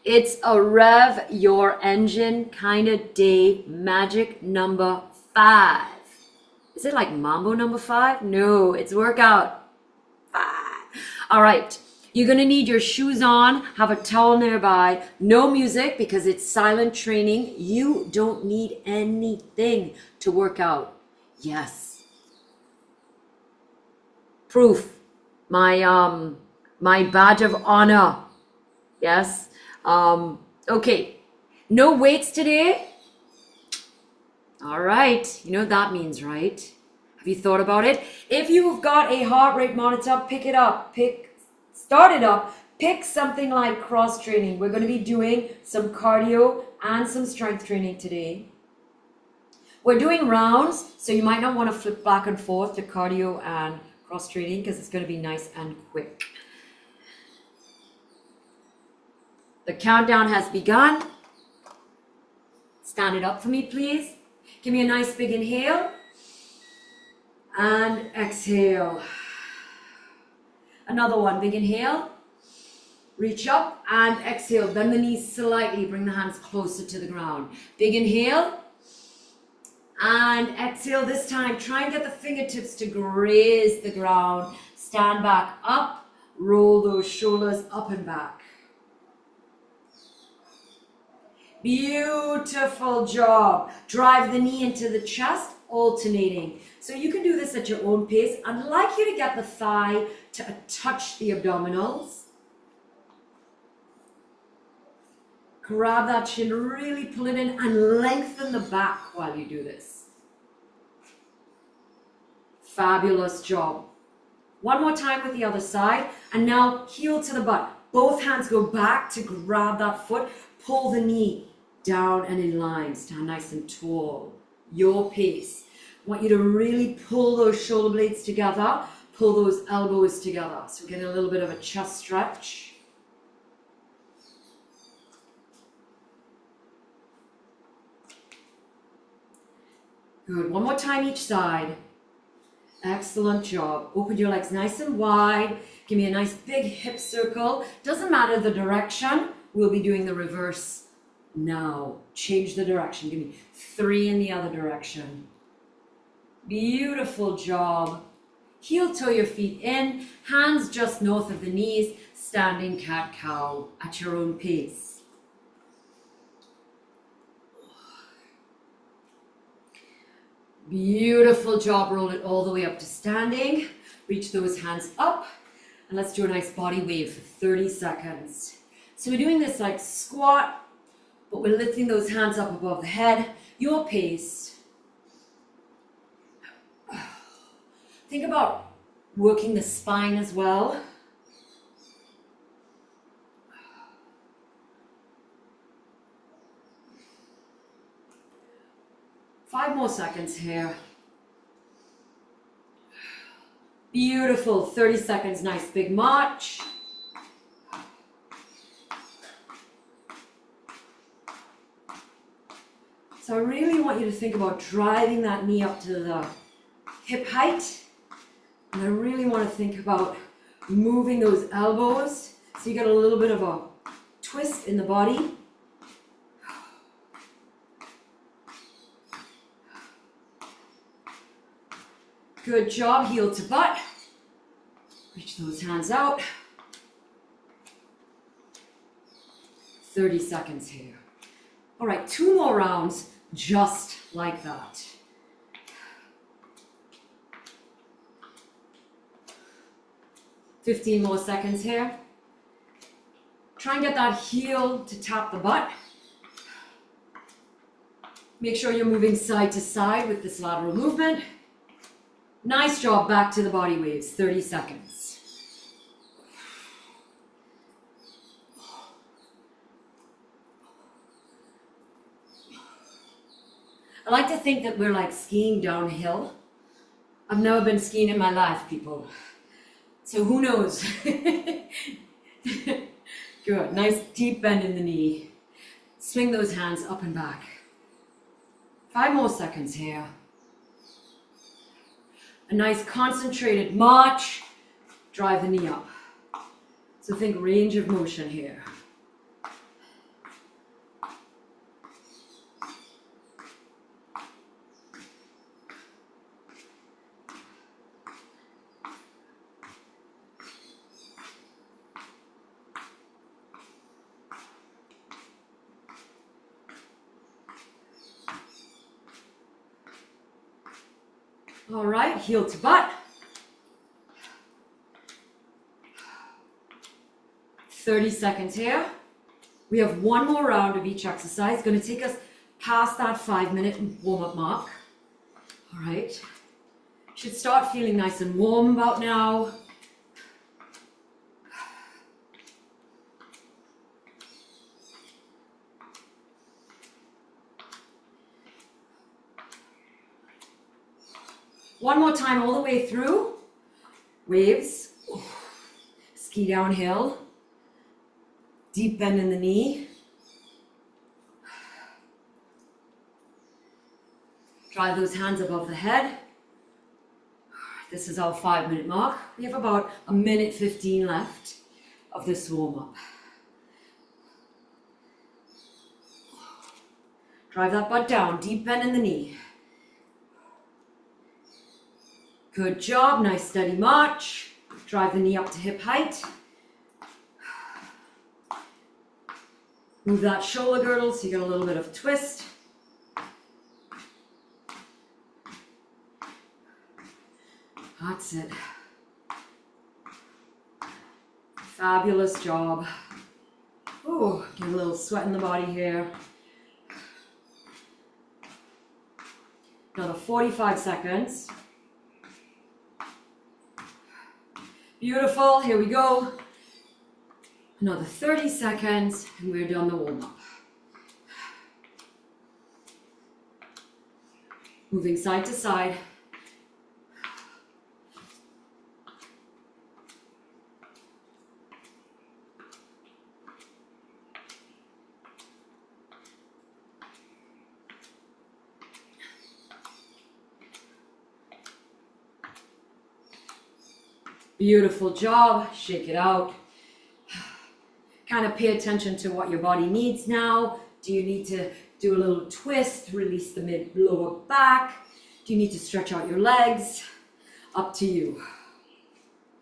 It's a rev your engine kind of day, magic number 5. Is it like Mambo number 5? No, it's workout 5. All right. You're going to need your shoes on, have a towel nearby, no music because it's silent training. You don't need anything to work out. Yes. Proof. My badge of honor. Yes. Okay. No weights today. All right. You know what that means, right? Have you thought about it? If you've got a heart rate monitor, pick it up. Start it up. Pick something like cross training. We're going to be doing some cardio and some strength training today. We're doing rounds, so you might not want to flip back and forth to cardio and cross training because it's going to be nice and quick. The countdown has begun. Stand it up for me, please. Give me a nice big inhale and exhale. Another one, big inhale. Reach up and exhale. Bend the knees slightly. Bring the hands closer to the ground. Big inhale and exhale this time. Try and get the fingertips to graze the ground. Stand back up. Roll those shoulders up and back. Beautiful job. Drive the knee into the chest, alternating. So you can do this at your own pace. I'd like you to get the thigh to touch the abdominals. Grab that chin, really pull it in and lengthen the back while you do this. Fabulous job. One more time with the other side. And now heel to the butt. Both hands go back to grab that foot. Pull the knee down and in line. Stand nice and tall. Your pace. I want you to really pull those shoulder blades together. Pull those elbows together. So we're getting a little bit of a chest stretch. Good. One more time each side. Excellent job. Open your legs nice and wide. Give me a nice big hip circle. Doesn't matter the direction. We'll be doing the reverse now. Change the direction. Give me 3 in the other direction. Beautiful job. Heel toe your feet in. Hands just north of the knees. Standing cat-cow at your own pace. Beautiful job. Roll it all the way up to standing. Reach those hands up. And let's do a nice body wave for 30 seconds. So we're doing this like squat, but we're lifting those hands up above the head. Your pace. Think about working the spine as well. Five more seconds here. Beautiful. 30 seconds. Nice big march. So I really want you to think about driving that knee up to the hip height. And I really want to think about moving those elbows so you get a little bit of a twist in the body. Good job, heel to butt. Reach those hands out. 30 seconds here. All right, 2 more rounds just like that. $15 more seconds here. Try and get that heel to tap the butt. Make sure you're moving side to side with this lateral movement. Nice job. Back to the body waves. 30 seconds. I like to think that we're like skiing downhill. I've never been skiing in my life, people. So who knows? Good. Nice deep bend in the knee. Swing those hands up and back. 5 more seconds here. A nice concentrated march. Drive the knee up. So think range of motion here. All right, heel to butt. 30 seconds here. We have one more round of each exercise. It's going to take us past that 5-minute warm-up mark. All right. Should start feeling nice and warm about now. One more time all the way through. Waves. Ski downhill. Deep bend in the knee. Drive those hands above the head. This is our 5-minute mark. We have about 1:15 left of this warm-up. Drive that butt down, deep bend in the knee. Good job, nice steady march. Drive the knee up to hip height. Move that shoulder girdle so you get a little bit of twist. That's it. Fabulous job. Oh, get a little sweat in the body here. Another 45 seconds. Beautiful, here we go. Another 30 seconds and we're done the warm-up. Moving side to side. Beautiful job, shake it out. Kind of pay attention to what your body needs now. Do you need to do a little twist, release the mid-lower back? Do you need to stretch out your legs? Up to you.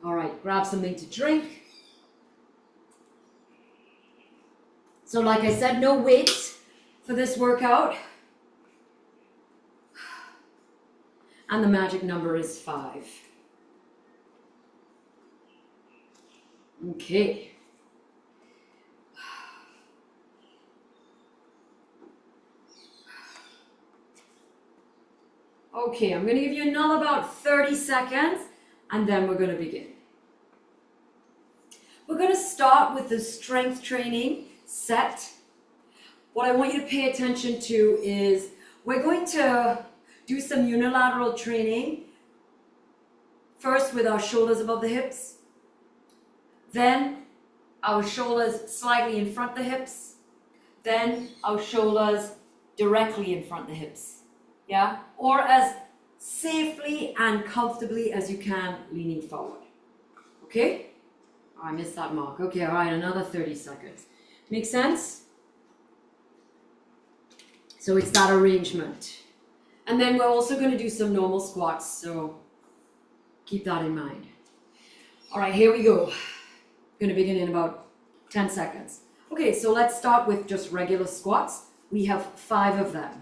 All right, grab something to drink. So like I said, no weights for this workout. And the magic number is 5. Okay. Okay, I'm going to give you another about 30 seconds and then we're going to begin. We're going to start with the strength training set. What I want you to pay attention to is we're going to do some unilateral training. First with our shoulders above the hips. Then our shoulders slightly in front of the hips. Then our shoulders directly in front of the hips. Yeah? Or as safely and comfortably as you can, leaning forward. Okay? Oh, I missed that mark. Okay, all right, another 30 seconds. Make sense? So it's that arrangement. And then we're also going to do some normal squats, so keep that in mind. All right, here we go. Going to begin in about 10 seconds. Okay, so let's start with just regular squats. We have 5 of them.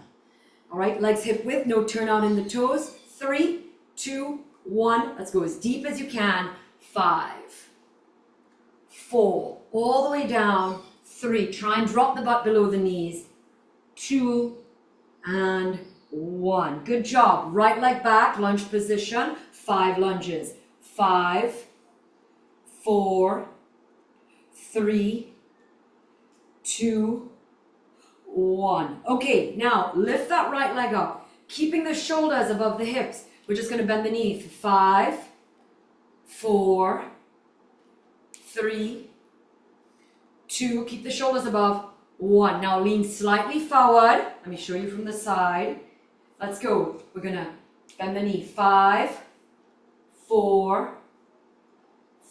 All right, legs hip width, no turnout in the toes. 3, 2, 1. Let's go as deep as you can. 5, 4, all the way down. 3, try and drop the butt below the knees. 2, and 1. Good job. Right leg back, lunge position. 5 lunges. 5, 4, 3, 2, 1. Okay, now lift that right leg up, keeping the shoulders above the hips. We're just going to bend the knee for 5, 4, 3, 2. Keep the shoulders above. 1. Now lean slightly forward. Let me show you from the side. Let's go. We're going to bend the knee. 5, 4,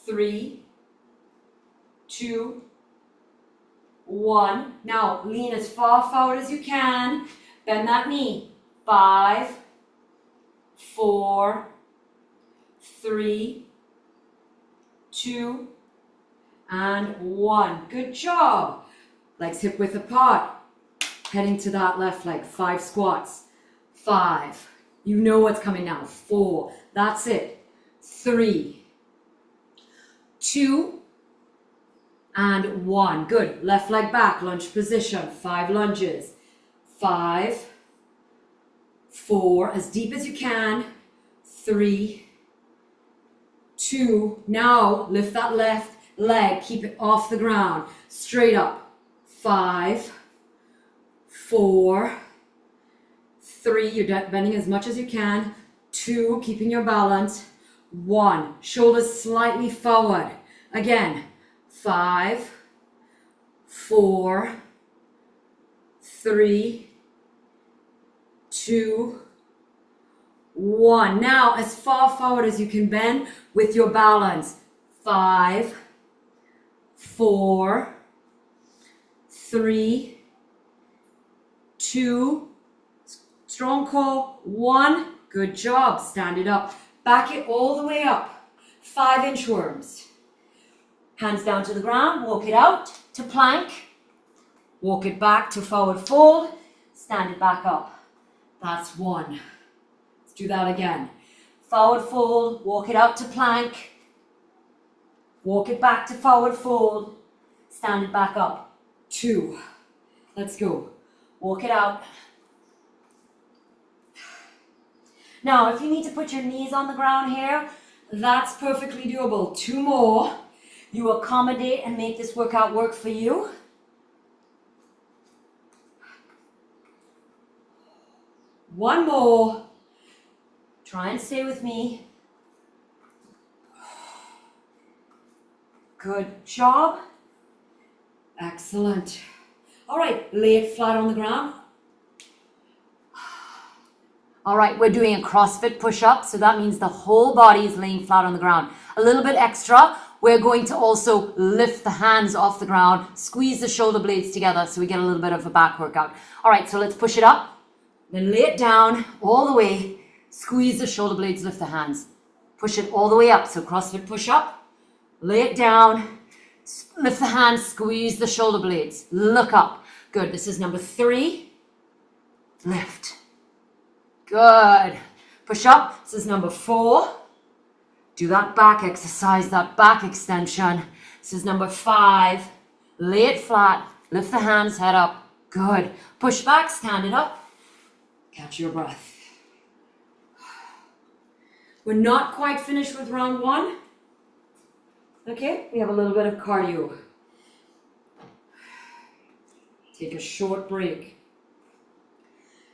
3, 2, 1. Now lean as far forward as you can. Bend that knee. 5, 4, 3, 2, and 1. Good job. Legs hip width apart. Heading to that left leg. 5 squats. 5, You know what's coming now. 4. That's it. 3, 2, and 1. Good. Left leg back, lunge position. 5 lunges. 5, 4, as deep as you can. 3, 2. Now lift that left leg. Keep it off the ground. Straight up. 5, 4, 3. You're bending as much as you can. 2, keeping your balance. 1, shoulders slightly forward. Again, 5, 4, 3, 2, 1. Now, as far forward as you can bend with your balance. 5, 4, 3, 2, strong core, 1. Good job. Stand it up. Back it all the way up. 5 inchworms. Hands down to the ground. Walk it out to plank. Walk it back to forward fold. Stand it back up. That's 1. Let's do that again. Forward fold. Walk it out to plank. Walk it back to forward fold. Stand it back up. 2. Let's go. Walk it out. Now, if you need to put your knees on the ground here, that's perfectly doable. 2 more. You accommodate and make this workout work for you. One more. Try and stay with me. Good job. Excellent. All right, lay it flat on the ground. All right, we're doing a CrossFit push-up, so that means the whole body is laying flat on the ground. A little bit extra, we're going to also lift the hands off the ground, squeeze the shoulder blades together so we get a little bit of a back workout. All right, so let's push it up, then lay it down all the way, squeeze the shoulder blades, lift the hands. Push it all the way up, so CrossFit push-up, lay it down, lift the hands, squeeze the shoulder blades, look up. Good, this is number 3, lift. Good. Push up. This is number 4. Do that back exercise, that back extension. This is number 5. Lay it flat. Lift the hands, head up. Good. Push back, stand it up. Catch your breath. We're not quite finished with round 1. Okay, we have a little bit of cardio. Take a short break.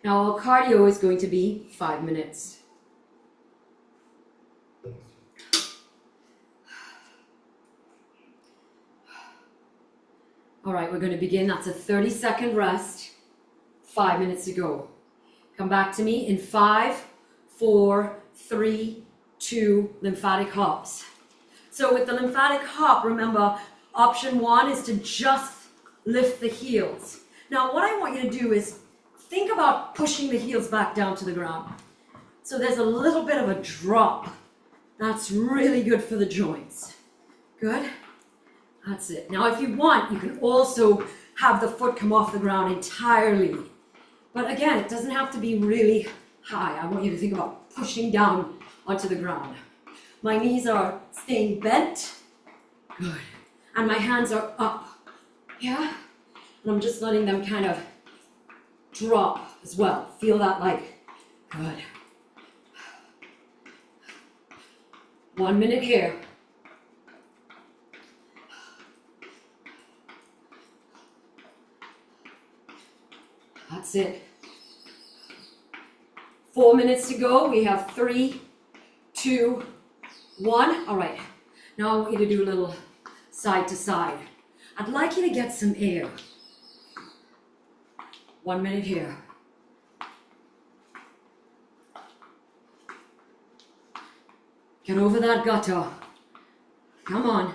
Now, our cardio is going to be 5 minutes. All right, we're going to begin. That's a 30-second rest. 5 minutes to go. Come back to me in 5, 4, 3, 2, lymphatic hops. So with the lymphatic hop, remember, option 1 is to just lift the heels. Now, what I want you to do is think about pushing the heels back down to the ground. So there's a little bit of a drop. That's really good for the joints. Good? That's it. Now, if you want, you can also have the foot come off the ground entirely. But again, it doesn't have to be really high. I want you to think about pushing down onto the ground. My knees are staying bent. Good. And my hands are up. Yeah? And I'm just letting them kind of drop as well. Feel that like, good. 1 minute here. That's it. 4 minutes to go. We have 3, 2, 1. All right. Now I want you to do a little side to side. I'd like you to get some air. 1 minute here. Get over that gutter. Come on.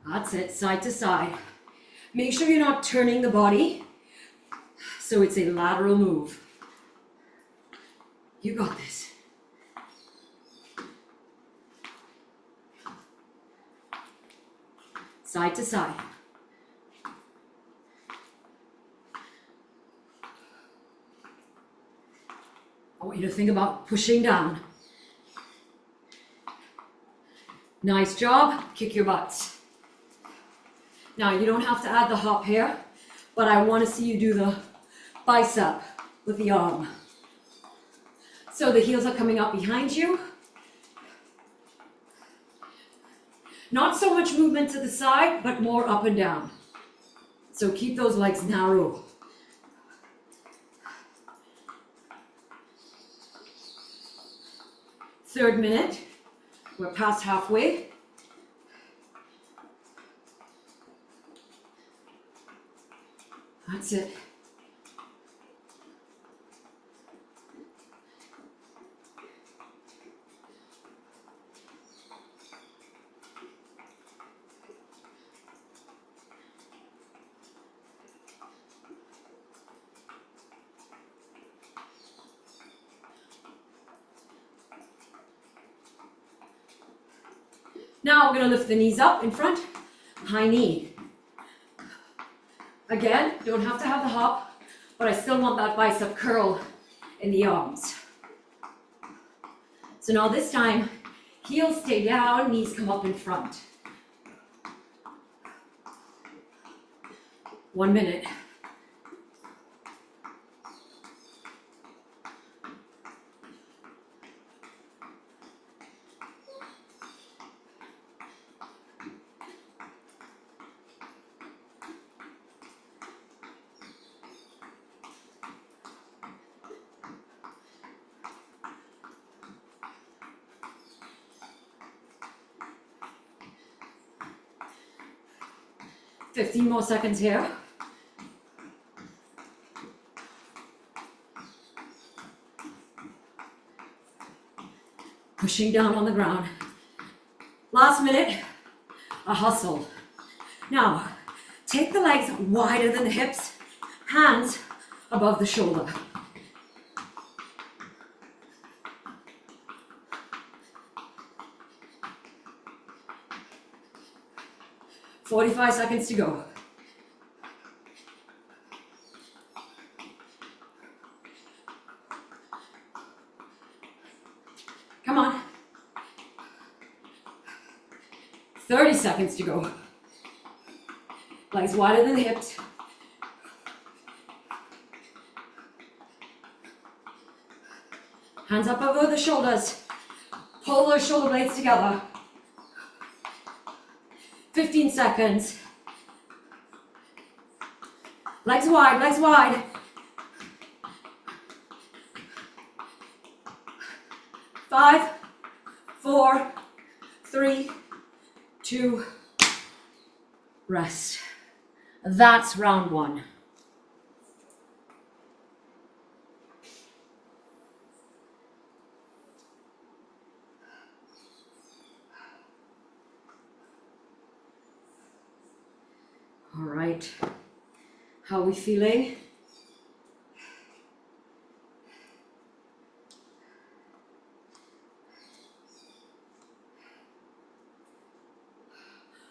That's it, side to side. Make sure you're not turning the body, so it's a lateral move. You got this. side to side. I want you to think about pushing down. Nice job. Kick your butts. Now, you don't have to add the hop here, but I want to see you do the bicep with the arm. So the heels are coming up behind you. Not so much movement to the side, but more up and down. So keep those legs narrow. Third minute. We're past halfway. That's it. Now we're going to lift the knees up in front, high knee. Again, don't have to have the hop, but I still want that bicep curl in the arms. So now this time, heels stay down, knees come up in front. 1 minute. Fifteen more seconds here. Pushing down on the ground. Last minute, a hustle. Now, take the legs wider than the hips, hands above the shoulder. "45 seconds to go. Come on. 30 seconds to go. Legs wider than the hips. Hands up over the shoulders. Pull those shoulder blades together. 15 seconds. Legs wide, legs wide. 5, 4, 3, 2, rest. That's round 1. All right, how are we feeling?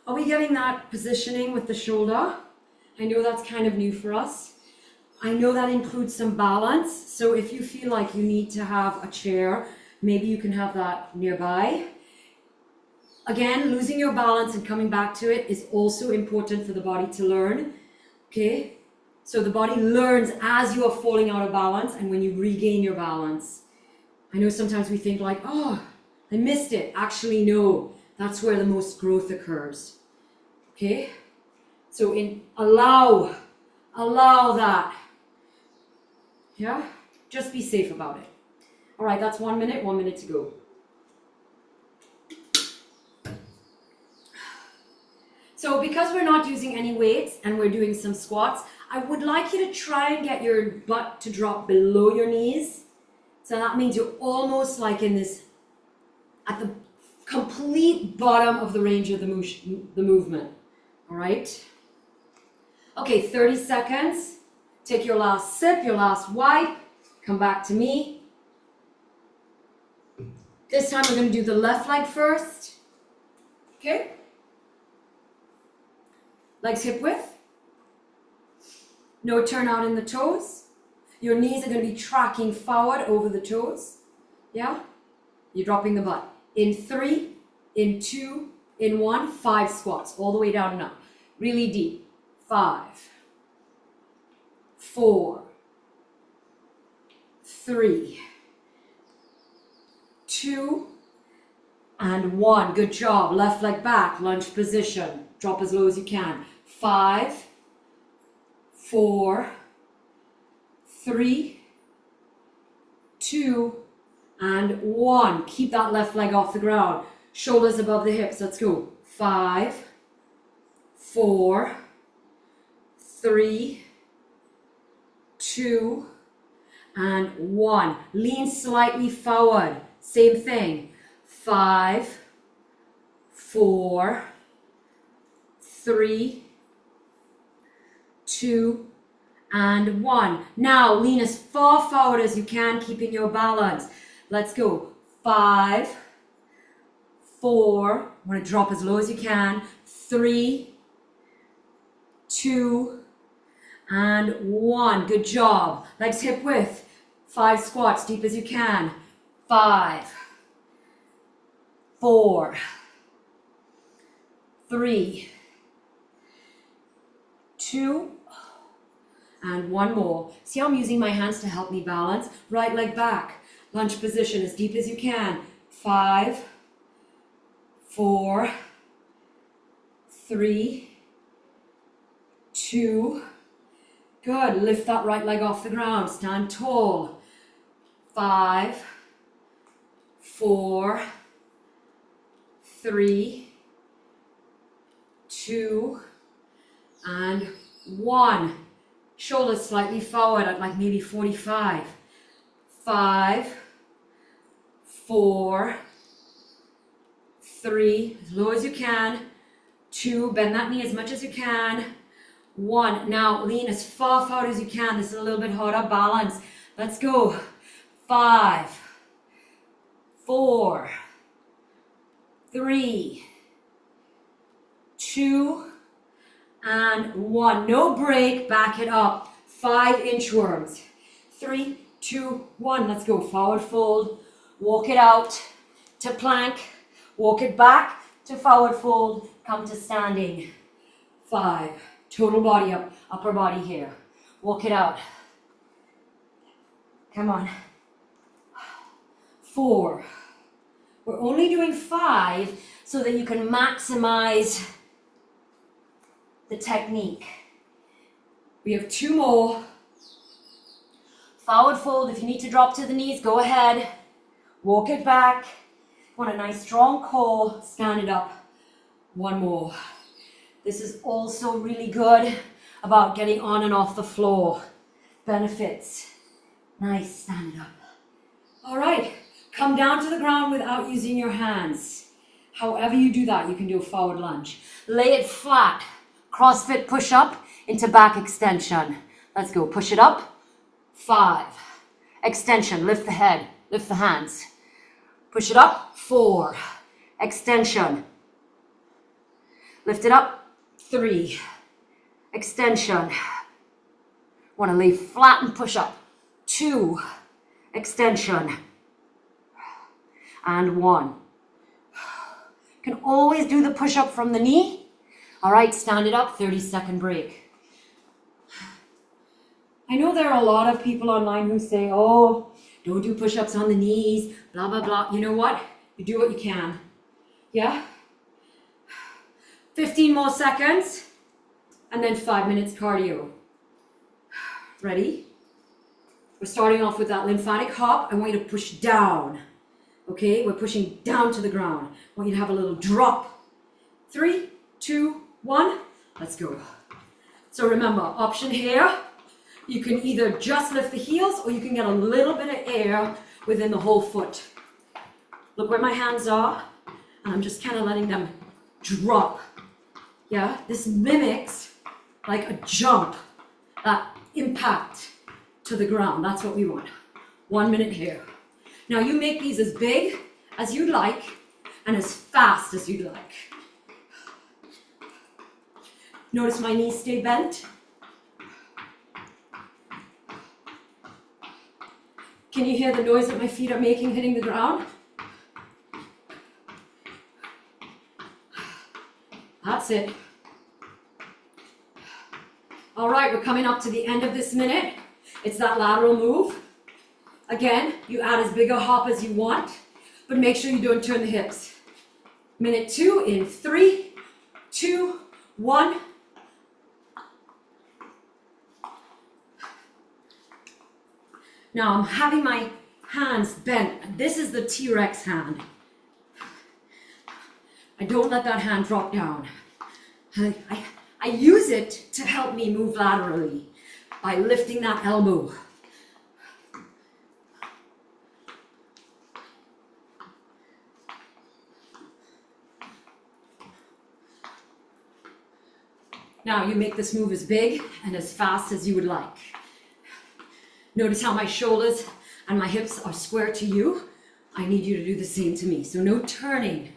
Are we getting that positioning with the shoulder? I know that's kind of new for us. I know that includes some balance, so if you feel like you need to have a chair, maybe you can have that nearby. Again, losing your balance and coming back to it is also important for the body to learn, okay? So the body learns as you are falling out of balance and when you regain your balance. I know sometimes we think like, oh, I missed it. Actually, no, that's where the most growth occurs, okay? So allow that, yeah? Just be safe about it. All right, that's 1 minute, 1 minute to go. So because we're not using any weights and we're doing some squats, I would like you to try and get your butt to drop below your knees. So that means you're almost like in this, at the complete bottom of the range of the movement. All right? Okay, 30 seconds. Take your last sip, your last wipe. Come back to me. This time we're going to do the left leg first. Okay? Legs hip width. No turn out in the toes. Your knees are going to be tracking forward over the toes. Yeah? You're dropping the butt. In 3, in 2, in 1, 5 squats. All the way down and up. Really deep. 5, 4, 3, 2, and 1. Good job. Left leg back, lunge position. Drop as low as you can. 5, 4, 3, 2, and 1. Keep that left leg off the ground. Shoulders above the hips. Let's go. 5, 4, 3, 2, and 1. Lean slightly forward. Same thing. 5, 4, 3, 2, and 1. Now lean as far forward as you can, keeping your balance. Let's go. 5, 4, I'm going to drop as low as you can. 3, 2, and 1. Good job. Legs hip width. 5 squats, deep as you can. 5, 4, 3, 2, and 1 more. See how I'm using my hands to help me balance? Right leg back. Lunge position as deep as you can. 5, 4, 3, 2. Good. Lift that right leg off the ground. Stand tall. 5, 4, 3, 2, and 1. Shoulders slightly forward at like maybe 45. 5, 4, 3, as low as you can. 2, bend that knee as much as you can. 1, now lean as far forward as you can. This is a little bit harder. Balance. Let's go. 5, 4, 3, 2, and 1. No break. Back it up. 5 inchworms. 3, 2, 1. Let's go. Forward fold. Walk it out to plank. Walk it back to forward fold. Come to standing. 5. Total body up. Upper body here. Walk it out. Come on. 4. We're only doing 5 so that you can maximize the technique. We have 2 more. Forward fold. If you need to drop to the knees, go ahead. Walk it back. Want a nice strong core. Stand it up. 1 more. This is also really good about getting on and off the floor. Benefits. Nice. Stand it up. All right. Come down to the ground without using your hands. However you do that, you can do a forward lunge. Lay it flat. CrossFit push up into back extension. Let's go. Push it up. 5. Extension. Lift the head. Lift the hands. Push it up. 4. Extension. Lift it up. 3. Extension. Want to lay flat and push up. 2. Extension. And 1. You can always do the push-up from the knee. All right, stand it up, 30-second break. I know there are a lot of people online who say, oh, don't do push-ups on the knees, blah, blah, blah. You know what? You do what you can. Yeah? 15 more seconds, and then 5 minutes cardio. Ready? We're starting off with that lymphatic hop. I want you to push down. Okay, we're pushing down to the ground. I want you to have a little drop. 3, 2, 1. Let's go. So remember, option here. You can either just lift the heels or you can get a little bit of air within the whole foot. Look where my hands are. And I'm just kind of letting them drop. Yeah, this mimics like a jump, that impact to the ground. That's what we want. 1 minute here. Now you make these as big as you'd like and as fast as you'd like. Notice my knees stay bent. Can you hear the noise that my feet are making hitting the ground? That's it. All right, we're coming up to the end of this minute. It's that lateral move. Again, you add as big a hop as you want, but make sure you don't turn the hips. Minute 2 in 3, 2, 1. Now I'm having my hands bent. This is the T-Rex hand. I don't let that hand drop down. I use it to help me move laterally by lifting that elbow. Now you make this move as big and as fast as you would like. Notice how my shoulders and my hips are square to you. I need you to do the same to me. So no turning.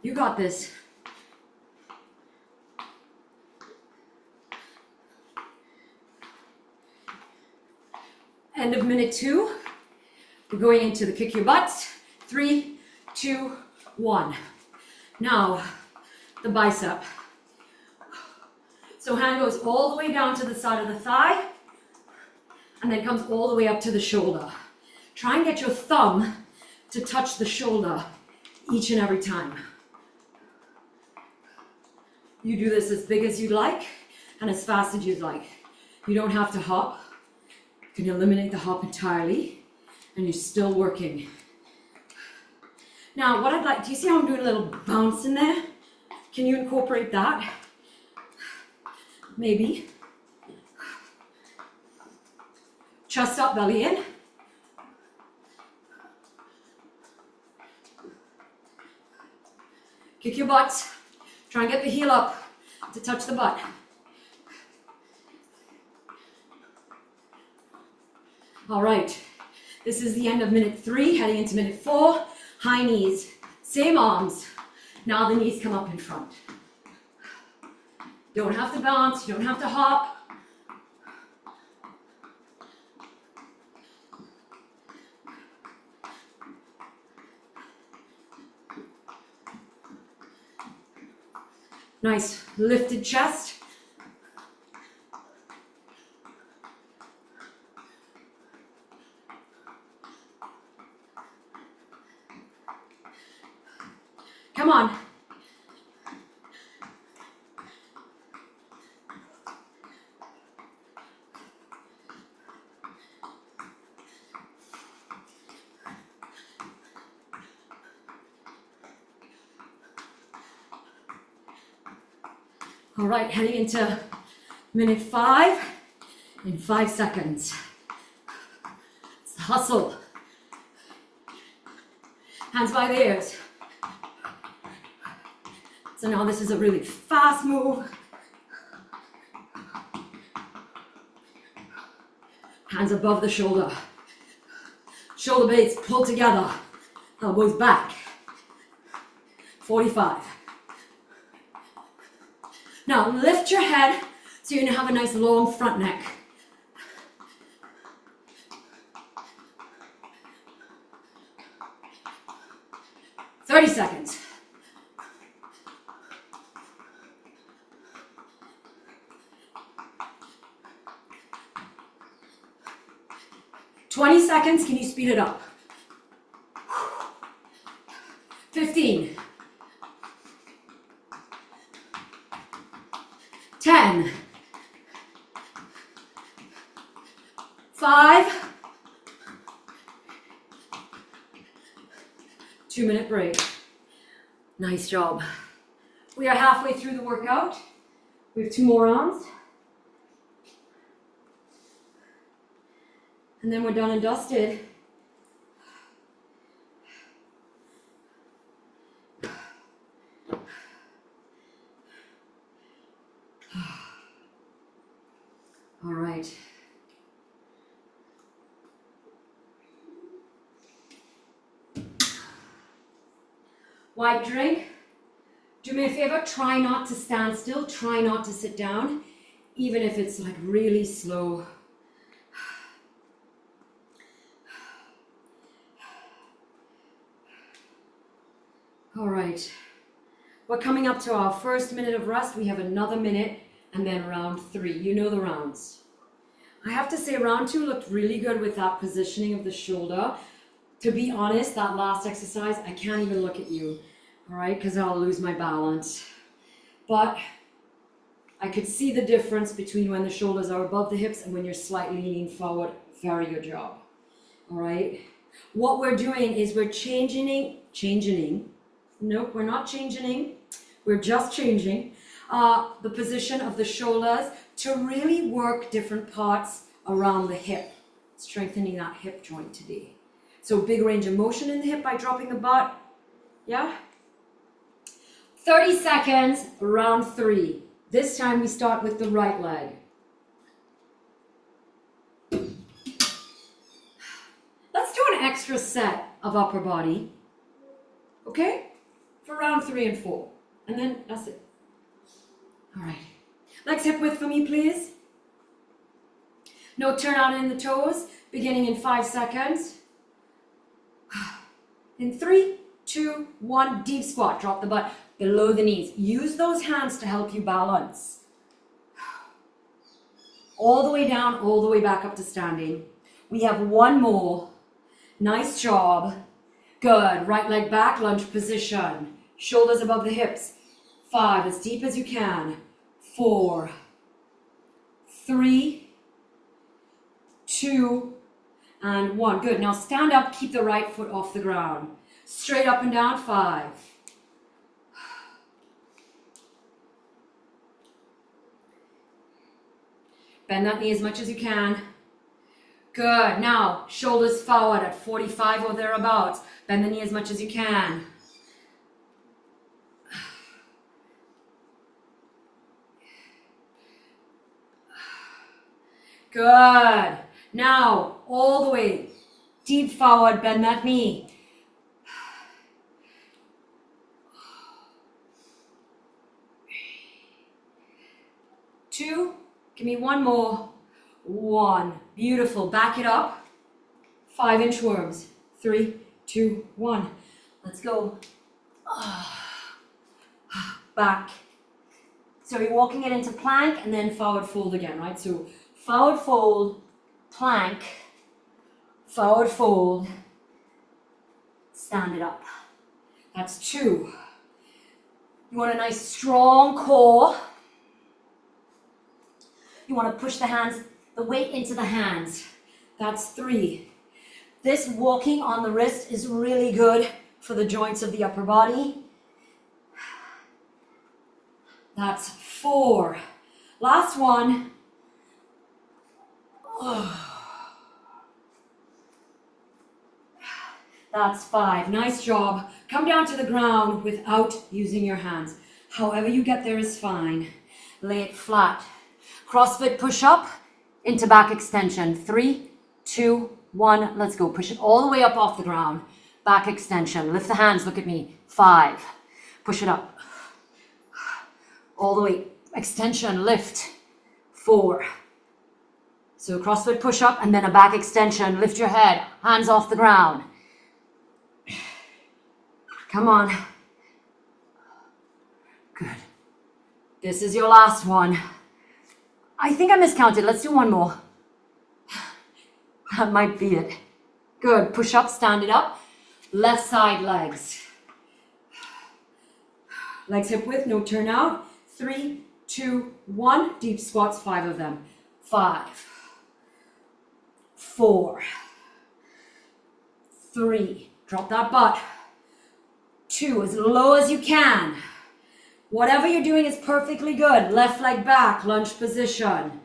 You got this. End of minute 2. We're going into the kick your butts. 3, 2, 1. Now, the bicep. So hand goes all the way down to the side of the thigh and then comes all the way up to the shoulder. Try and get your thumb to touch the shoulder each and every time. You do this as big as you'd like and as fast as you'd like. You don't have to hop. You can eliminate the hop entirely and you're still working. Now, what I'd like, do you see how I'm doing a little bounce in there? Can you incorporate that? Maybe. Chest up, belly in. Kick your butt. Try and get the heel up to touch the butt. All right. This is the end of minute 3, heading into minute 4. High knees, same arms. Now the knees come up in front. Don't have to bounce, you don't have to hop. Nice lifted chest. Come on. All right, heading into minute 5 in 5 seconds. It's the hustle. Hands by the ears. So now this is a really fast move. Hands above the shoulder. Shoulder blades pulled together. Elbows back. 45. Now lift your head so you're going to have a nice long front neck. "30 seconds. "20 seconds, can you speed it up? 15. 10. 5. 2-minute break. Nice job. We are halfway through the workout. We have 2 more rounds. And then we're done and dusted. All right. white drink. Do me a favor, try not to stand still, try not to sit down, even if it's like really slow. All right, we're coming up to our first minute of rest. We have another minute and then round 3. You know the rounds. I have to say round 2 looked really good with that positioning of the shoulder. To be honest, that last exercise, I can't even look at you, all right, because I'll lose my balance. But I could see the difference between when the shoulders are above the hips and when you're slightly leaning forward. Very good job, all right? What we're doing is we're changing. Nope, we're not changing. We're just changing the position of the shoulders to really work different parts around the hip, strengthening that hip joint today. So big range of motion in the hip by dropping the butt. Yeah? 30 seconds, round 3. This time we start with the right leg. Let's do an extra set of upper body. Okay? For round 3 and 4. And then that's it. All right. Legs hip width for me, please. No turn out in the toes. Beginning in 5 seconds. In 3, 2, 1, deep squat. Drop the butt below the knees. Use those hands to help you balance. All the way down, all the way back up to standing. We have one more. Nice job. Good. Right leg back, lunge position. Shoulders above the hips. 5, as deep as you can. 4, 3, 2, and 1. Good. Now stand up, keep the right foot off the ground. Straight up and down, 5. Bend that knee as much as you can. Good. Now, shoulders forward at 45 or thereabouts. Bend the knee as much as you can. Good. Now, all the way. Deep forward, bend that knee. 2. Give me one more. 1. Beautiful. Back it up. 5-inch worms. 3, 2, 1. Let's go. Back. So you're walking it into plank and then forward fold again, right? So forward fold, plank, forward fold, stand it up. That's 2. You want a nice strong core. You want to push the hands, the weight into the hands. That's 3. This walking on the wrist is really good for the joints of the upper body. That's 4. Last one. That's 5. Nice job. Come down to the ground without using your hands. However you get there is fine. Lay it flat. CrossFit push-up into back extension. 3, 2, 1. Let's go. Push it all the way up off the ground. Back extension. Lift the hands. Look at me. 5. Push it up. All the way. Extension. Lift. 4. So CrossFit push-up and then a back extension. Lift your head. Hands off the ground. Come on. Good. This is your last one. I think I miscounted. Let's do one more. That might be it. Good. Push up, stand it up. Left side legs. Legs hip width, no turn out. 3, 2, 1. Deep squats, 5 of them. 5, 4, 3. Drop that butt. 2, as low as you can. Whatever you're doing is perfectly good. Left leg back, lunge position.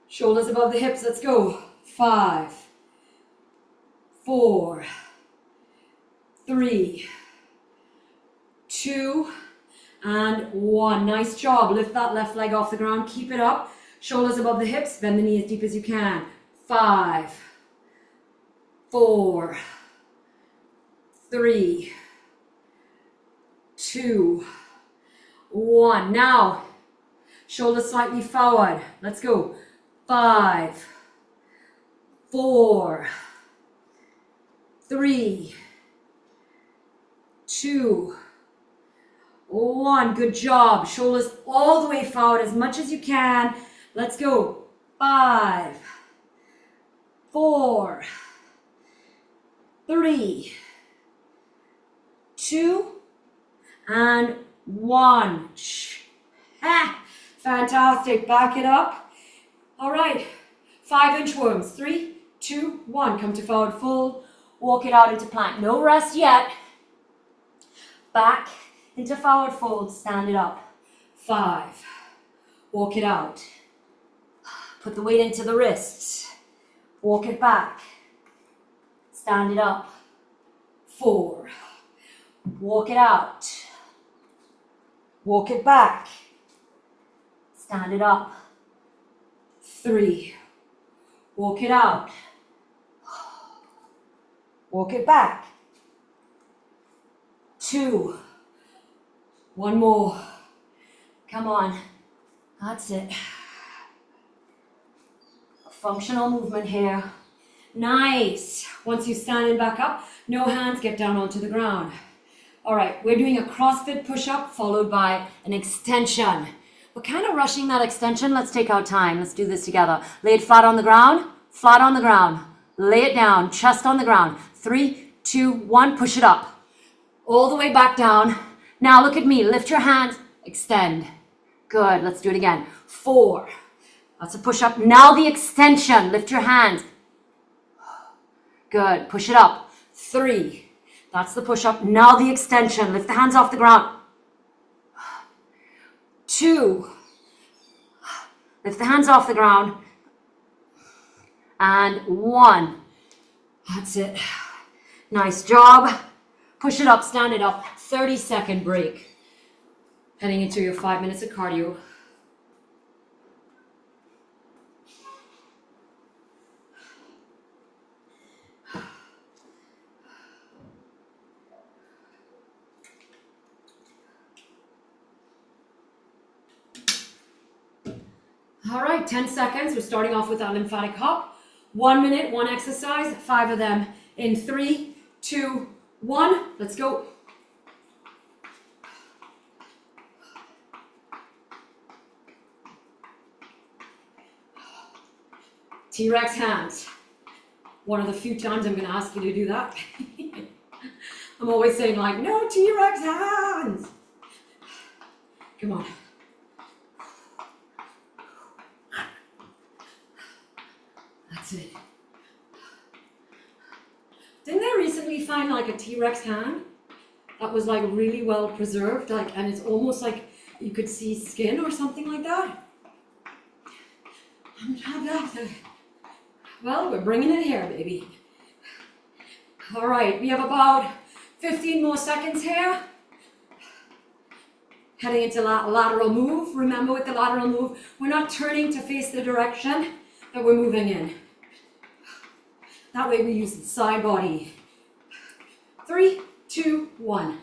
Shoulders above the hips, let's go. 5, 4, 3, 2, and 1. Nice job. Lift that left leg off the ground. Keep it up. Shoulders above the hips. Bend the knee as deep as you can. 5, 4, 3, 2, 1. Now, shoulders slightly forward. Let's go. 5, 4, 3, 2, 1. Good job. Shoulders all the way forward as much as you can. Let's go. 5, 4, 3, 2, and 1. Fantastic. Back it up. All right. 5 inchworms. 3, 2, 1. Come to forward fold. Walk it out into plank. No rest yet. Back into forward fold. Stand it up. 5. Walk it out. Put the weight into the wrists. Walk it back. Stand it up. 4. Walk it out. Walk it back. Stand it up. 3. Walk it out. Walk it back. 2. 1 more. Come on. That's it. A functional movement here. Nice. Once you're standing back up, no hands, get down onto the ground. All right, we're doing a CrossFit push-up followed by an extension. We're kind of rushing that extension. Let's take our time. Let's do this together. Lay it flat on the ground. Flat on the ground. Lay it down. Chest on the ground. 3, 2, 1. Push it up. All the way back down. Now look at me. Lift your hands. Extend. Good. Let's do it again. 4. That's a push-up. Now the extension. Lift your hands. Good. Push it up. 3. That's the push-up. Now the extension. Lift the hands off the ground. 2. Lift the hands off the ground. And 1. That's it. Nice job. Push it up. Stand it up. 30-second break. Heading into your 5 minutes of cardio. All right, 10 seconds. We're starting off with our lymphatic hop. 1 minute, 1 exercise, 5 of them in 3, 2, 1. Let's go. T-Rex hands. One of the few times I'm going to ask you to do that. I'm always saying like, no T-Rex hands. Come on. That's it. Didn't they recently find like a T-Rex hand that was like really well preserved, like, and it's almost like you could see skin or something like that? Well, we're bringing it here, baby. All right, we have about 15 more seconds here. Heading into lateral move. Remember with the lateral move, we're not turning to face the direction that we're moving in. That way we use the side body. 3, 2, 1.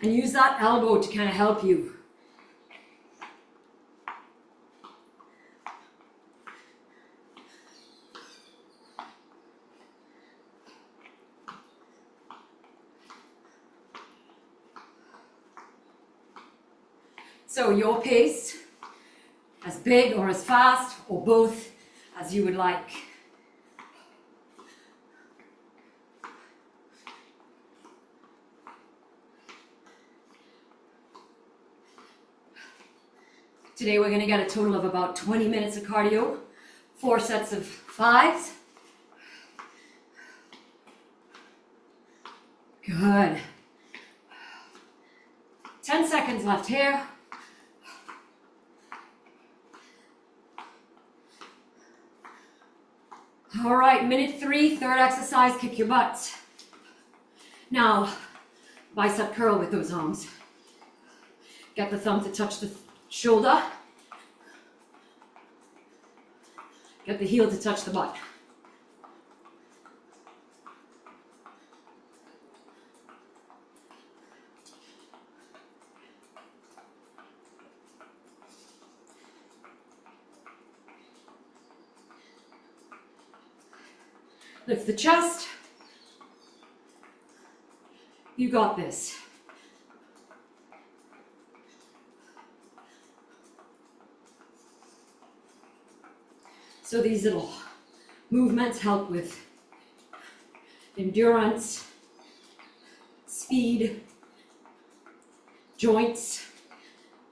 And use that elbow to kind of help you. So your pace, as big or as fast or both as you would like. Today we're going to get a total of about 20 minutes of cardio, 4 sets of 5s. Good. 10 seconds left here. All right, minute 3, third exercise, kick your butts. Now, bicep curl with those arms. Get the thumb to touch the shoulder. Get the heel to touch the butt. Lift the chest. You got this. So these little movements help with endurance, speed, joints.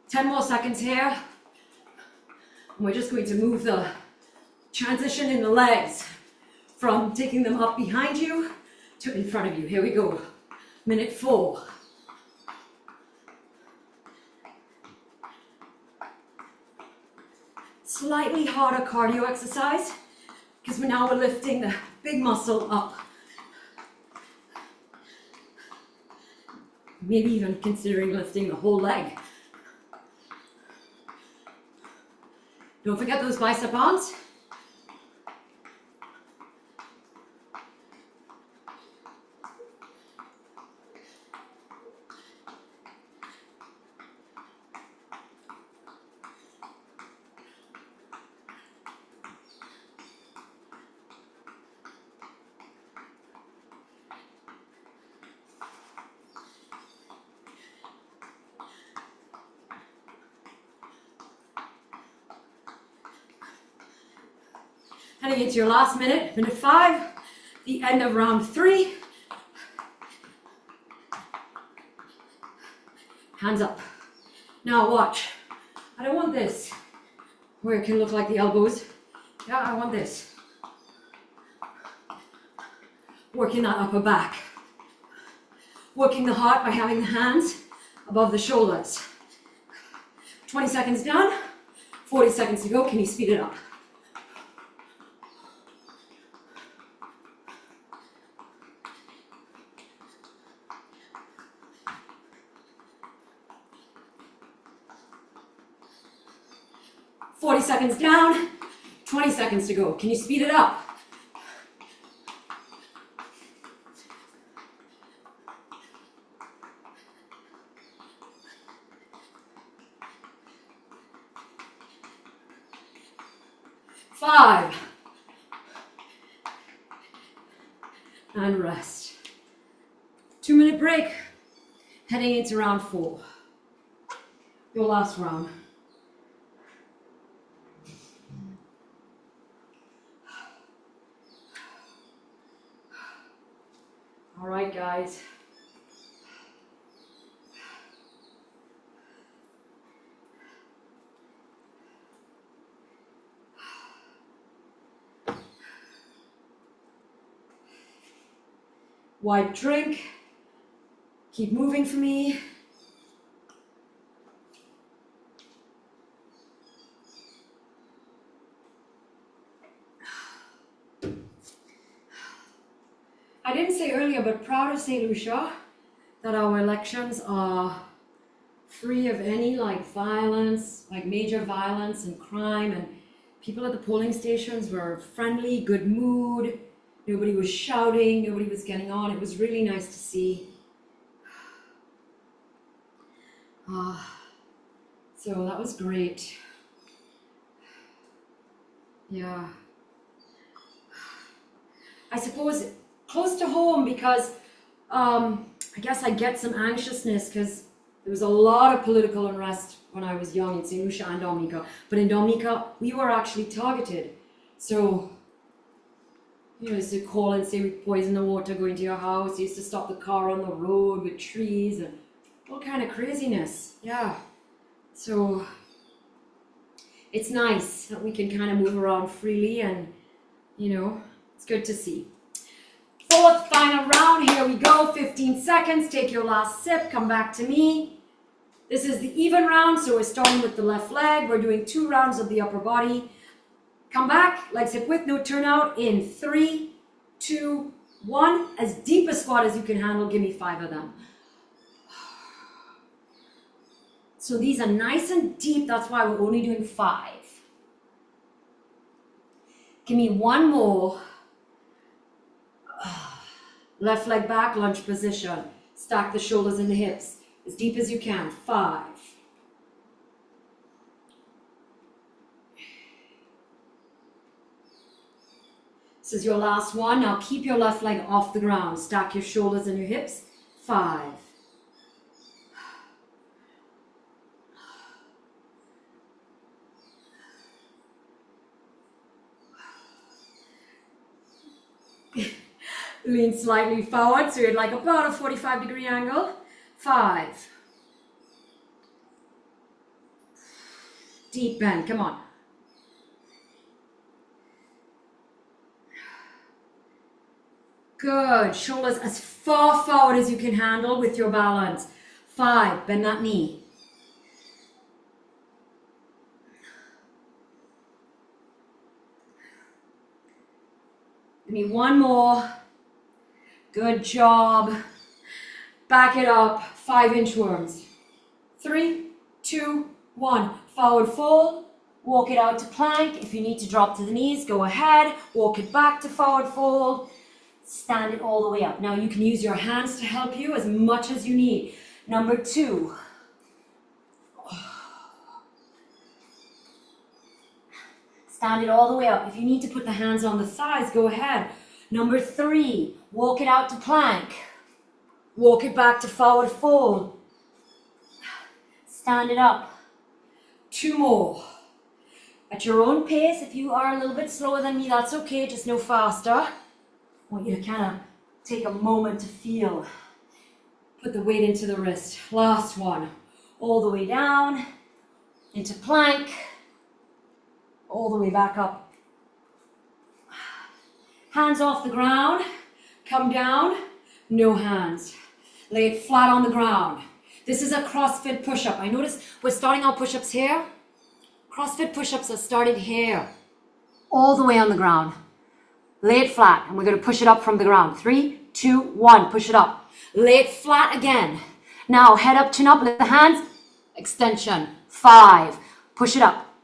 10 more seconds here. And we're just going to move the transition in the legs from taking them up behind you to in front of you. Here we go. Minute 4. Slightly harder cardio exercise because now we're lifting the big muscle up. Maybe even considering lifting the whole leg. Don't forget those bicep arms. Heading into your last minute, minute 5, the end of round 3. Hands up. Now watch. I don't want this where it can look like the elbows. Yeah, I want this. Working that upper back. Working the heart by having the hands above the shoulders. 20 seconds done. 40 seconds to go. Can you speed it up? Seconds down, 20 seconds to go. Can you speed it up? Five. And rest. 2-minute break. Heading into round 4. Your last round. All right, guys. Wipe, drink. Keep moving for me. I didn't say earlier, but proud of St. Lucia that our elections are free of any violence, major violence and crime, and people at the polling stations were friendly, good mood. Nobody was shouting, nobody was getting on. It was really nice to see. So that was great. Yeah. I suppose close to home because I guess I get some anxiousness because there was a lot of political unrest when I was young in St. Lucia and Dominica. But in Dominica, we were actually targeted. So, they used to call and say we poison the water going to your house. They used to stop the car on the road with trees and all kind of craziness. Yeah. So, it's nice that we can kind of move around freely and, it's good to see. 4th final round, here we go, 15 seconds, take your last sip, come back to me. This is the even round, so we're starting with the left leg. We're doing 2 rounds of the upper body. Come back, legs hip width, no turnout, in 3, 2, 1. As deep a squat as you can handle, give me 5 of them. So these are nice and deep, that's why we're only doing 5. Give me 1 more. Left leg back, lunge position. Stack the shoulders and the hips as deep as you can. 5. This is your last one. Now keep your left leg off the ground. Stack your shoulders and your hips. 5. Lean slightly forward, so you're like about a 45-degree angle. 5. Deep bend, come on. Good, shoulders as far forward as you can handle with your balance. 5, bend that knee. Give me one more. Good job. Back it up, 5 inchworms. 3, 2, 1. Forward fold, walk it out to plank. If you need to drop to the knees, go ahead. Walk it back to forward fold. Stand it all the way up. Now you can use your hands to help you as much as you need. Number 2. Stand it all the way up. If you need to put the hands on the thighs, go ahead. Number 3, walk it out to plank. Walk it back to forward fold. Stand it up. 2 more. At your own pace, if you are a little bit slower than me, that's okay, just no faster. I want you to kind of take a moment to feel. Put the weight into the wrist. Last one. All the way down, into plank, all the way back up. Hands off the ground, come down, no hands. Lay it flat on the ground. This is a CrossFit push-up. I notice we're starting our push-ups here. CrossFit push-ups are started here, all the way on the ground. Lay it flat, and we're going to push it up from the ground. 3, 2, 1, push it up. Lay it flat again. Now, head up, chin up, lift the hands, extension. 5, push it up.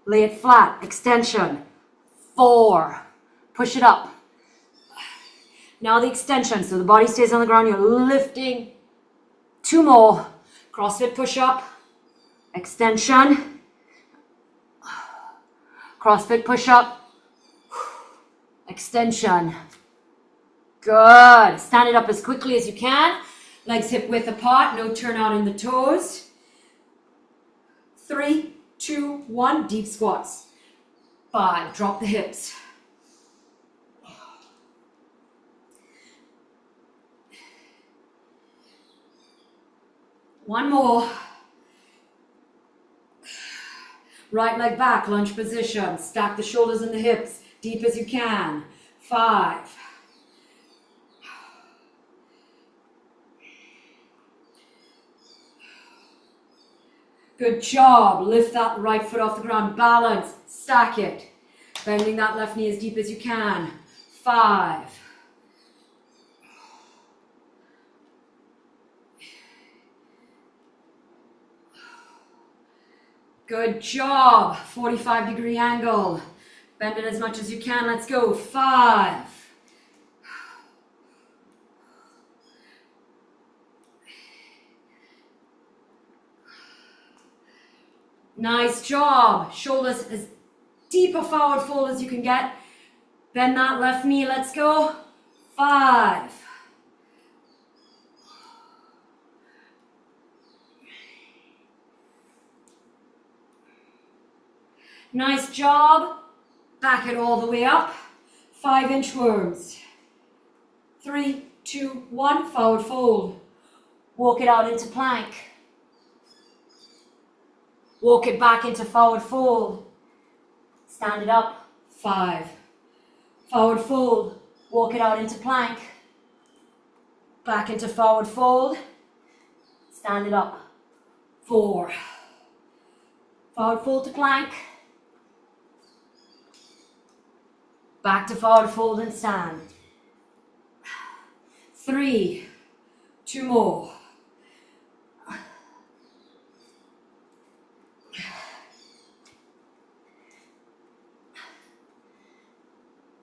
Lay it flat, extension. 4, push it up. Now the extension, so the body stays on the ground, you're lifting. 2 more. CrossFit push-up, extension. CrossFit push-up, extension. Good. Stand it up as quickly as you can. Legs hip width apart, no turnout in the toes. 3, 2, 1, deep squats. 5, drop the hips. One more. Right leg back, lunge position. Stack the shoulders and the hips, deep as you can. 5. Good job. Lift that right foot off the ground. Balance. Stack it. Bending that left knee as deep as you can. 5. Good job. 45-degree angle. Bend it as much as you can. Let's go. 5. Nice job. Shoulders as deep a forward fold as you can get. Bend that left knee. Let's go. 5. Nice job. Back it all the way up. 5 inchworms. 3, 2, 1, forward fold. Walk it out into plank. Walk it back into forward fold. Stand it up. 5. Forward fold. Walk it out into plank. Back into forward fold. Stand it up. 4. Forward fold to plank. Back to forward fold and stand. 3. 2 more.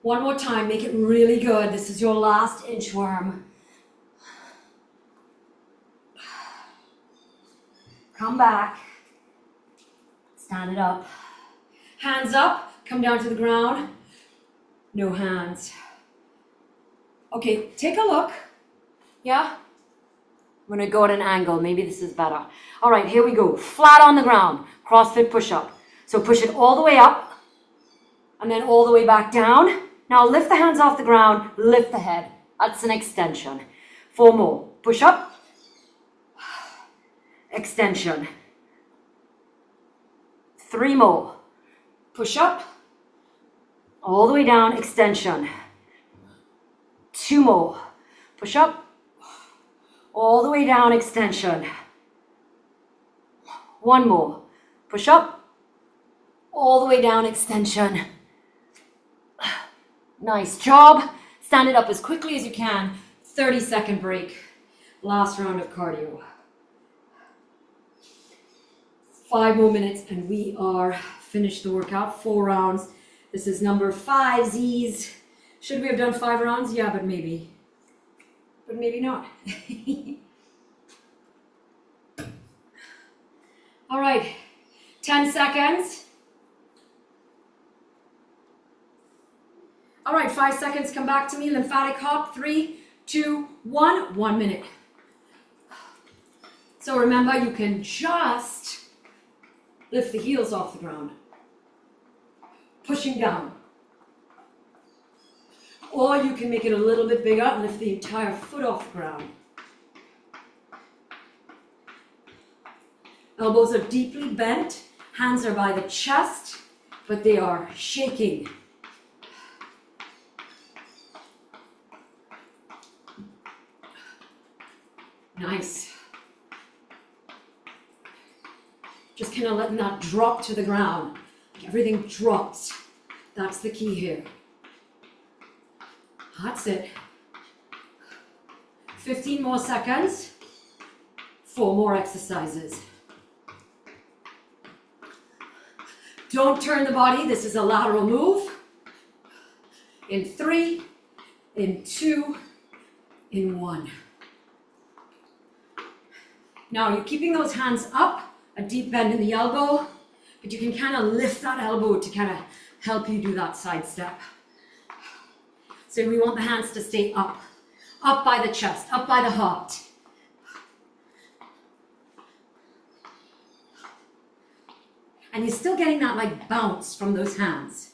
One more time, make it really good. This is your last inchworm. Come back. Stand it up. Hands up, come down to the ground. no hands. Okay, take a look. Yeah? I'm gonna go at an angle. Maybe this is better. All right, here we go. Flat on the ground. CrossFit push-up. So push it all the way up and then all the way back down. Now lift the hands off the ground, lift the head. That's an extension. 4 more. Push up. Extension. 3 more. Push up. All the way down, extension. 2 more. Push up. All the way down, extension. 1 more. Push up. All the way down, extension. Nice job. Stand it up as quickly as you can. 30-second break. Last round of cardio. 5 more minutes and we are finished the workout. 4 rounds. This is number 5 Z's. Should we have done 5 rounds? Yeah, but maybe. But maybe not. All right, 10 seconds. All right, 5 seconds, come back to me. Lymphatic hop, 3, 2, 1, 1 minute. So remember, you can just lift the heels off the ground. Pushing down. Or you can make it a little bit bigger and lift the entire foot off the ground. Elbows are deeply bent. Hands are by the chest, but they are shaking. Nice. Just kind of letting that drop to the ground. Everything drops. That's the key here. That's it. 15 more seconds. 4 more exercises. Don't turn the body. This is a lateral move. In 3, in 2, in 1. Now you're keeping those hands up, a deep bend in the elbow, but you can kind of lift that elbow to kind of help you do that side step. So we want the hands to stay up, up by the chest, up by the heart. And you're still getting that like bounce from those hands.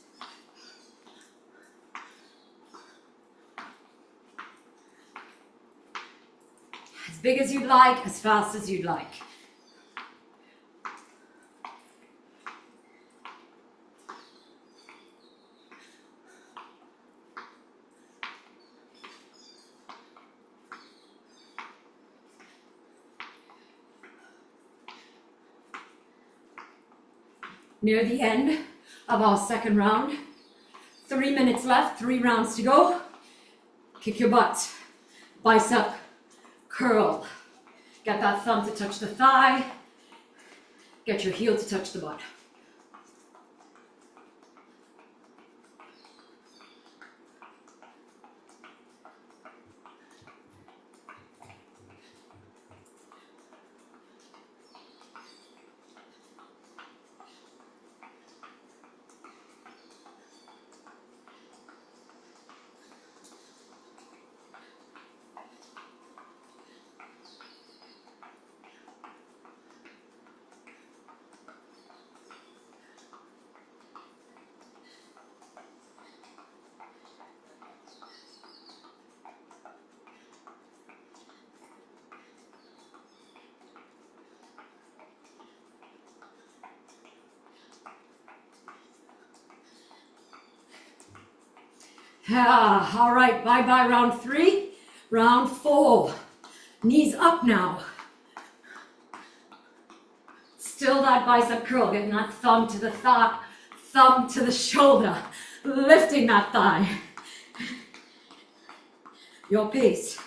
As big as you'd like, as fast as you'd like. Near the end of our second round. 3 minutes left, 3 rounds to go. Kick your butt. Bicep curl. Get that thumb to touch the thigh. Get your heel to touch the butt. Yeah, all right, bye-bye round 3. Round 4. Knees up now. Still that bicep curl, getting that thumb to the thigh, thumb to the shoulder, lifting that thigh. Your pace.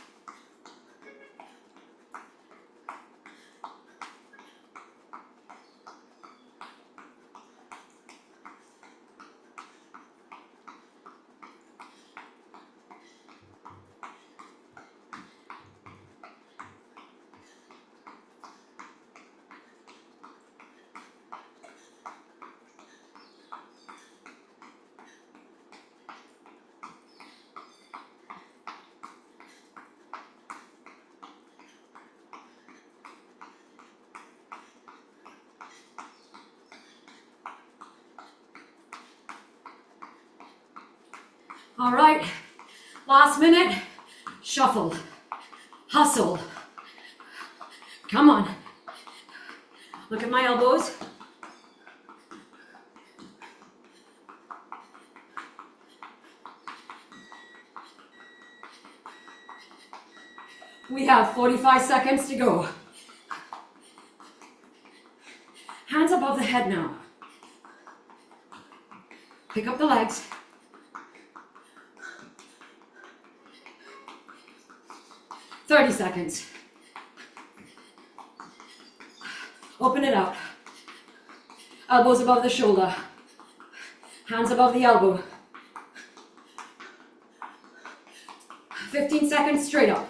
All right, last minute, shuffle, hustle. Come on. Look at my elbows. We have 45 seconds to go. Hands above the head now. Pick up the legs. "30 seconds. Open it out. Elbows above the shoulder. Hands above the elbow. 15 seconds straight up.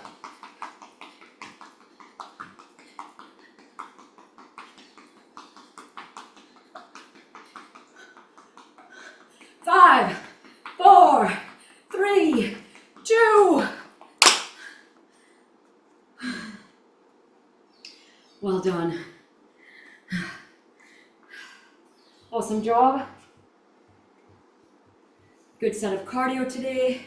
5, 4, 3, 2. Well done. Awesome job. Good set of cardio today.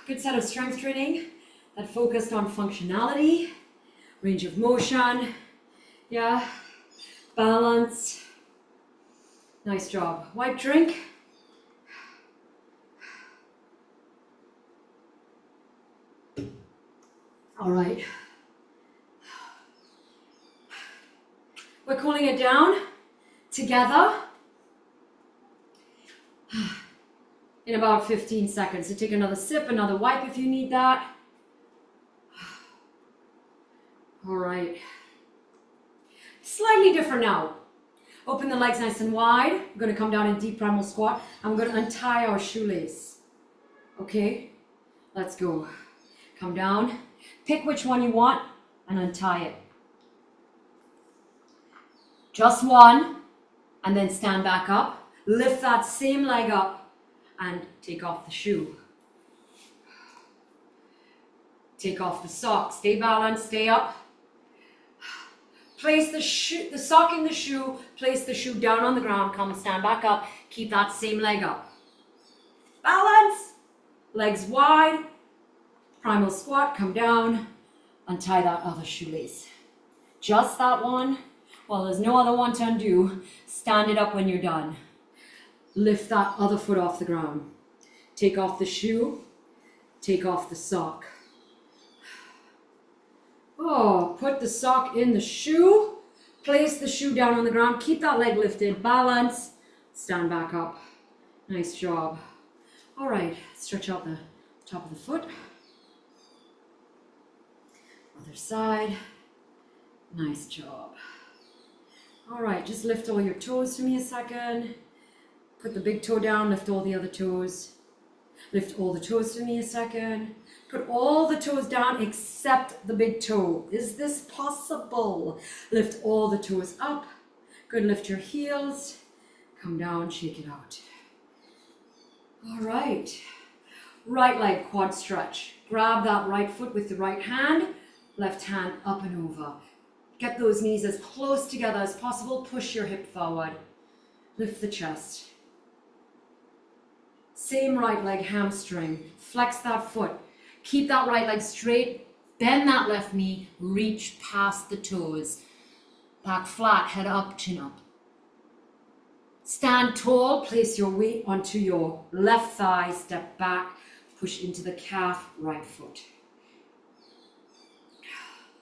Good set of strength training that focused on functionality, range of motion, yeah, balance. Nice job. White drink. All right. We're cooling it down together in about 15 seconds. So take another sip, another wipe if you need that. All right. Slightly different now. Open the legs nice and wide. We're going to come down in deep primal squat. And we're going to untie our shoelace. Okay? Let's go. Come down. Pick which one you want and untie it. Just one. And then stand back up. Lift that same leg up and take off the shoe. Take off the sock. Stay balanced. Stay up. Place the sock in the shoe, place the shoe down on the ground, come stand back up, keep that same leg up. Balance, legs wide, primal squat, come down, untie that other shoelace. Just that one, well there's no other one to undo, stand it up when you're done. Lift that other foot off the ground. Take off the shoe, take off the sock. Oh, put the sock in the shoe, place the shoe down on the ground, keep that leg lifted, balance, stand back up. Nice job. All right, stretch out the top of the foot. Other side. Nice job. All right, just lift all your toes for me a second. Put the big toe down, lift all the other toes. Lift all the toes for me a second. Put all the toes down except the big toe. Is this possible? Lift all the toes up. Good, lift your heels. Come down, shake it out. All right. Right leg quad stretch. Grab that right foot with the right hand. Left hand up and over. Get those knees as close together as possible. Push your hip forward. Lift the chest. Same right leg hamstring. Flex that foot. Keep that right leg straight. Bend that left knee. Reach past the toes. Back flat, head up, chin up. Stand tall. Place your weight onto your left thigh. Step back. Push into the calf, right foot.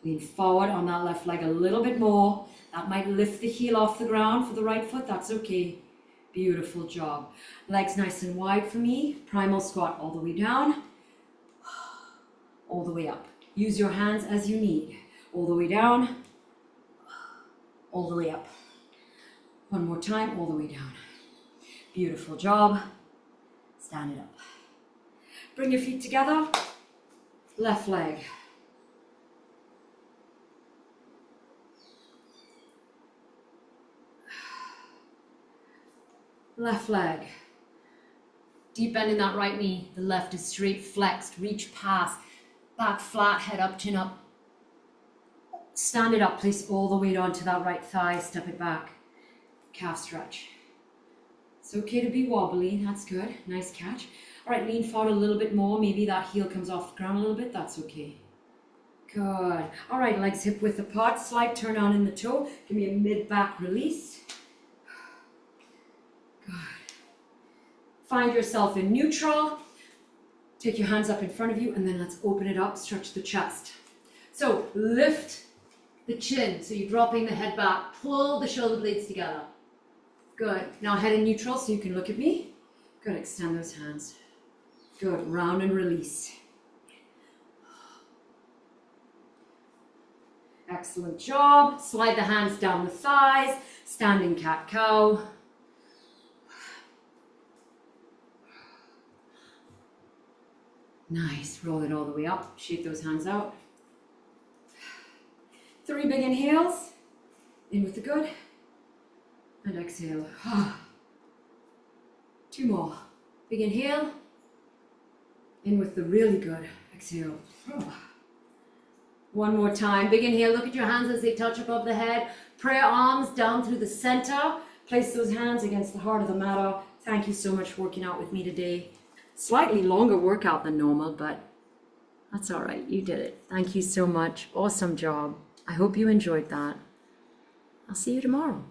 Lean forward on that left leg a little bit more. That might lift the heel off the ground for the right foot. That's okay. Beautiful job. Legs nice and wide for me. Primal squat all the way down. All the way up. Use your hands as you need. All the way down. All the way up. One more time, all the way down. Beautiful job. Stand it up. Bring your feet together. Left leg. Left leg. Deep bend in that right knee. The left is straight flexed. Reach past. Back flat, head up, chin up. Stand it up. Place all the weight onto that right thigh. Step it back. Calf stretch. It's okay to be wobbly. That's good. Nice catch. All right, lean forward a little bit more. Maybe that heel comes off the ground a little bit. That's okay. Good. All right, legs hip width apart. Slight turn on in the toe. Give me a mid-back release. Good. Find yourself in neutral. Take your hands up in front of you, and then let's open it up. Stretch the chest. So lift the chin. So you're dropping the head back. Pull the shoulder blades together. Good. Now head in neutral so you can look at me. Good. Extend those hands. Good. Round and release. Excellent job. Slide the hands down the thighs. Standing cat-cow. Nice. Roll it all the way up. Shake those hands out. 3 big inhales. In with the good. And exhale. 2 more. Big inhale. In with the really good. Exhale. 1 more time. Big inhale. Look at your hands as they touch above the head. Prayer arms down through the center. Place those hands against the heart of the matter. Thank you so much for working out with me today. Slightly longer workout than normal, but that's all right. You did it. Thank you so much. Awesome job. I hope you enjoyed that. I'll see you tomorrow.